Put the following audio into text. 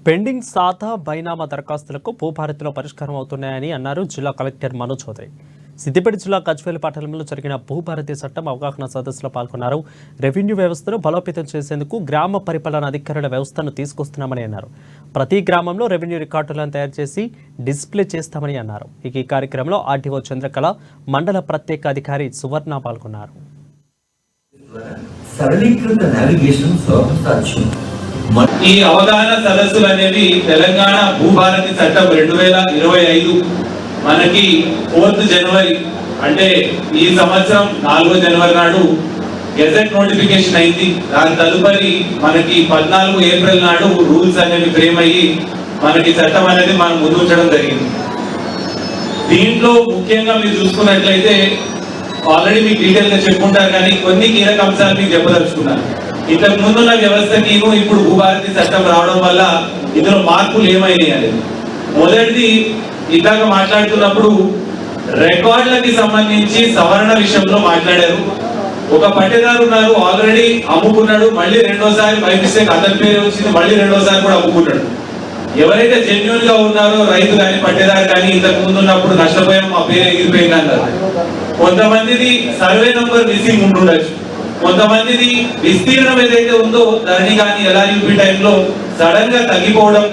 Pending సాదా బైనామా దరఖాస్తులకు భూభారతిలో పరిష్కారం అవుతున్నాయని అన్నారు జిల్లా కలెక్టర్ మనోజ్ చౌదరి. సిద్దిపేట జిల్లా కచ్వేలి పట్టణంలో జరిగిన భూభారతి చట్టం అవగాహన సదస్సులో పాల్గొన్నారు. రెవెన్యూ వ్యవస్థను బలోపేతం చేసేందుకు గ్రామ పరిపాలన అధికారుల వ్యవస్థను తీసుకొస్తున్నామని అన్నారు. ప్రతి గ్రామంలో రెవెన్యూ రికార్డులను తయారు చేసి డిస్ప్లే చేస్తామని అన్నారు. ఈ కార్యక్రమంలో ఆర్టీఓ చంద్రకళ, మండల ప్రత్యేక అధికారి సువర్ణ పాల్గొన్నారు. ఈ అవగాహన సదస్సులు అనేవి తెలంగాణ భూభారతి చట్టం 2025 మనకి 4th జనవరి అంటే ఈ సంవత్సరం 4వ జనవరి నాడు గెజెట్ నోటిఫికేషన్ అయింది. దాని తదుపరి మనకి 14 ఏప్రిల్ నాడు రూల్స్ అనేవి ఫ్రేమ్ అయ్యి మనకి చట్టం అనేది మనం ముందు ఉంచడం జరిగింది. దీంట్లో ముఖ్యంగా మీరు చూసుకున్నట్లయితే ఆల్రెడీ మీకు డీటెయిల్ గా చెప్పుకుంటారు, కానీ కొన్ని కీలక అంశాలు మీకు చెప్పదలుచుకున్నాను. ఇంతకు ముందున్న వ్యవస్థకి ఇప్పుడు భూభారతి చట్టం రావడం వల్ల ఇందులో మార్పులు ఏమైనాయి అనేది. మొదటిది, ఇందాక మాట్లాడుతున్నప్పుడు రికార్డులకి సంబంధించి సవరణ విషయంలో మాట్లాడారు. ఒక పట్టేదారు ఉన్నారు, ఆల్రెడీ అమ్ముకున్నాడు, మళ్ళీ రెండోసారి బై మిస్టేక్ అతని పేరు వచ్చింది, మళ్ళీ రెండోసారి కూడా అమ్ముకున్నాడు. ఎవరైతే జెన్యున్ గా ఉన్నారో రైతు కానీ పట్టేదారు కానీ ఇంతకు ముందు ఉన్నప్పుడు నష్టపోయాం, మా పేరు ఎగిరిపోయింది అన్నారు. కొంతమందిది సర్వే నంబర్ మిస్సింగ్ ఉంటుండొచ్చు, కొంతమందిది విస్తీర్ణం ఏదైతే ఉందో ధరణి కానీ LRUP టైంలో సడన్ గా తగ్గిపోవడం